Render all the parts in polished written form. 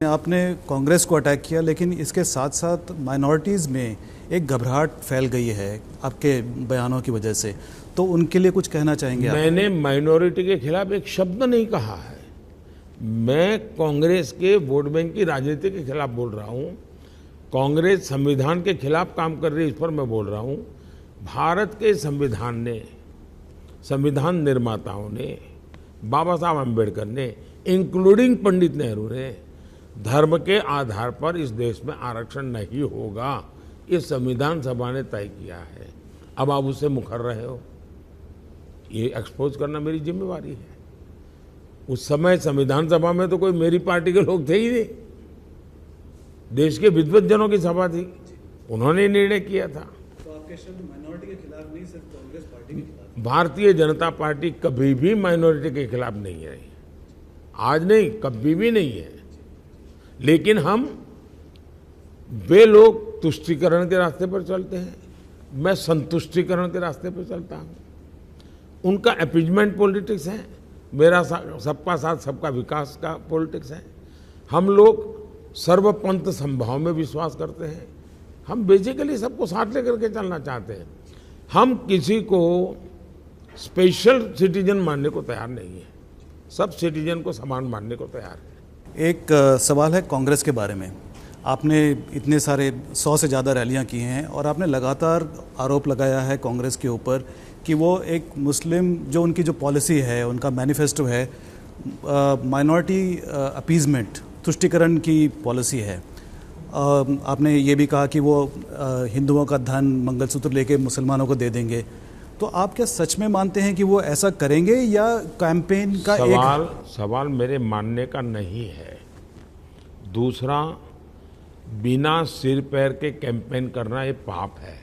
आपने कांग्रेस को अटैक किया, लेकिन इसके साथ साथ माइनॉरिटीज़ में एक घबराहट फैल गई है आपके बयानों की वजह से, तो उनके लिए कुछ कहना चाहेंगे आप? मैंने माइनॉरिटी के खिलाफ एक शब्द नहीं कहा है। मैं कांग्रेस के वोट बैंक की राजनीति के खिलाफ बोल रहा हूं। कांग्रेस संविधान के खिलाफ काम कर रही है, इस पर मैं बोल रहा हूं। भारत के संविधान ने, संविधान निर्माताओं ने, बाबा साहब अम्बेडकर ने, इंक्लूडिंग पंडित नेहरू ने, धर्म के आधार पर इस देश में आरक्षण नहीं होगा, ये संविधान सभा ने तय किया है। अब आप उससे मुकर रहे हो, ये एक्सपोज करना मेरी जिम्मेवारी है। उस समय संविधान सभा में तो कोई मेरी पार्टी के लोग थे ही नहीं, देश के विद्वज्जनों की सभा थी, उन्होंने निर्णय किया था। तो आपके शब्द माइनॉरिटी के खिलाफ नहीं, सिर्फ कांग्रेस पार्टी के खिलाफ? भारतीय जनता पार्टी कभी भी माइनॉरिटी के खिलाफ नहीं है, आज नहीं, कभी भी नहीं है। लेकिन हम, वे लोग तुष्टीकरण के रास्ते पर चलते हैं, मैं संतुष्टीकरण के रास्ते पर चलता हूं। उनका अपीजमेंट पॉलिटिक्स है, मेरा सबका साथ सबका विकास का पॉलिटिक्स है। हम लोग सर्वपंथ संभाव में विश्वास करते हैं। हम बेसिकली सबको साथ लेकर के चलना चाहते हैं। हम किसी को स्पेशल सिटीजन मानने को तैयार नहीं है, सब सिटीजन को समान मानने को तैयार है। एक सवाल है कांग्रेस के बारे में। आपने इतने सारे 100 से ज़्यादा रैलियां की हैं और आपने लगातार आरोप लगाया है कांग्रेस के ऊपर कि वो एक मुस्लिम, जो उनकी जो पॉलिसी है, उनका मैनिफेस्टो है, माइनॉरिटी अपीजमेंट, तुष्टीकरण की पॉलिसी है। आपने ये भी कहा कि वो हिंदुओं का धन, मंगलसूत्र लेके मुसलमानों को दे देंगे। तो आप क्या सच में मानते हैं कि वो ऐसा करेंगे, या कैंपेन का सवाल मेरे मानने का नहीं है। दूसरा, बिना सिर पैर के कैंपेन करना ये पाप है।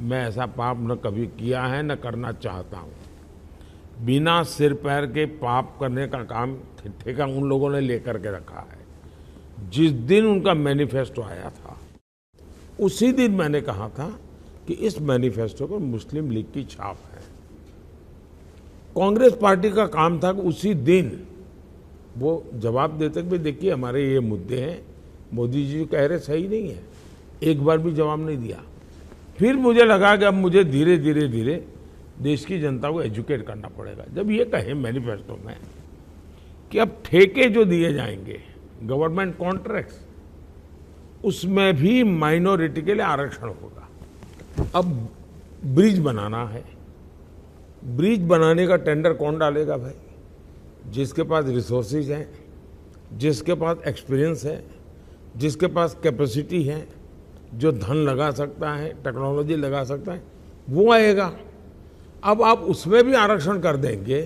मैं ऐसा पाप न कभी किया है, न करना चाहता हूं। बिना सिर पैर के पाप करने का काम ठेका उन लोगों ने लेकर के रखा है। जिस दिन उनका मैनिफेस्टो आया था, उसी दिन मैंने कहा था कि इस मैनिफेस्टो पर मुस्लिम लीग की छाप है। कांग्रेस पार्टी का काम था कि उसी दिन वो जवाब देते कि देखिए हमारे ये मुद्दे हैं, मोदी जी कह रहे सही नहीं है। एक बार भी जवाब नहीं दिया। फिर मुझे लगा कि अब मुझे धीरे धीरे धीरे देश की जनता को एजुकेट करना पड़ेगा। जब ये कहे मैनिफेस्टो में कि अब ठेके जो दिए जाएंगे, गवर्नमेंट कॉन्ट्रैक्ट्स, उसमें भी माइनॉरिटी के लिए आरक्षण होगा। अब ब्रिज बनाना है, ब्रिज बनाने का टेंडर कौन डालेगा भाई? जिसके पास रिसोर्सेज हैं, जिसके पास एक्सपीरियंस है, जिसके पास कैपेसिटी है, जो धन लगा सकता है, टेक्नोलॉजी लगा सकता है, वो आएगा। अब आप उसमें भी आरक्षण कर देंगे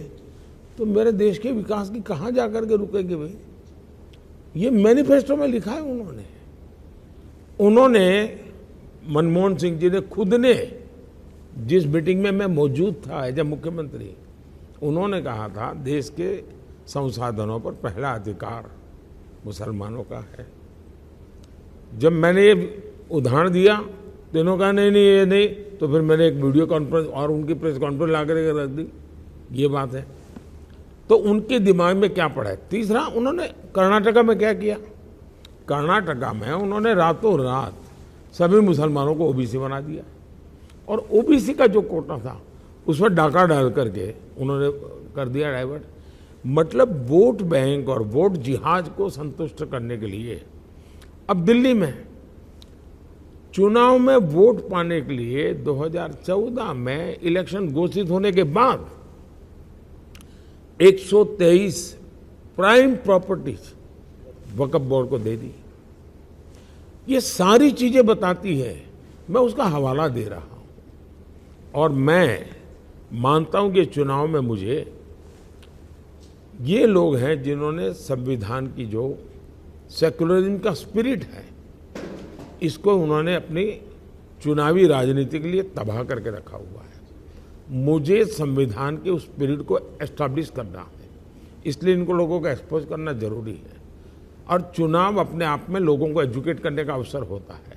तो मेरे देश के विकास की कहाँ जाकर के रुकेंगे भाई? ये मैनिफेस्टो में लिखा है उन्होंने मनमोहन सिंह जी ने खुद ने, जिस मीटिंग में मैं मौजूद था जब मुख्यमंत्री, उन्होंने कहा था देश के संसाधनों पर पहला अधिकार मुसलमानों का है। जब मैंने ये उदाहरण दिया तो इन्होंने कहा नहीं ये नहीं, तो फिर मैंने एक वीडियो कॉन्फ्रेंस और उनकी प्रेस कॉन्फ्रेंस ला करके रख दी। ये बात है, तो उनके दिमाग में क्या पड़ा है। तीसरा, उन्होंने कर्नाटका में क्या किया? कर्नाटका में उन्होंने रातों रात सभी मुसलमानों को ओबीसी बना दिया, और ओबीसी का जो कोटा था उसमें डाका डाल करके उन्होंने कर दिया डाइवर्ट। मतलब वोट बैंक और वोट जिहाद को संतुष्ट करने के लिए अब दिल्ली में चुनाव में वोट पाने के लिए 2014 में इलेक्शन घोषित होने के बाद 123 प्राइम प्रॉपर्टीज वक्फ बोर्ड को दे दी। ये सारी चीजें बताती है, मैं उसका हवाला दे रहा हूं। और मैं मानता हूं कि चुनाव में मुझे ये लोग हैं जिन्होंने संविधान की जो सेकुलरिज्म का स्पिरिट है, इसको उन्होंने अपनी चुनावी राजनीति के लिए तबाह करके रखा हुआ है। मुझे संविधान के उस स्पिरिट को एस्टैब्लिश करना है, इसलिए इनको लोगों को एक्सपोज करना जरूरी है। और चुनाव अपने आप में लोगों को एजुकेट करने का अवसर होता है।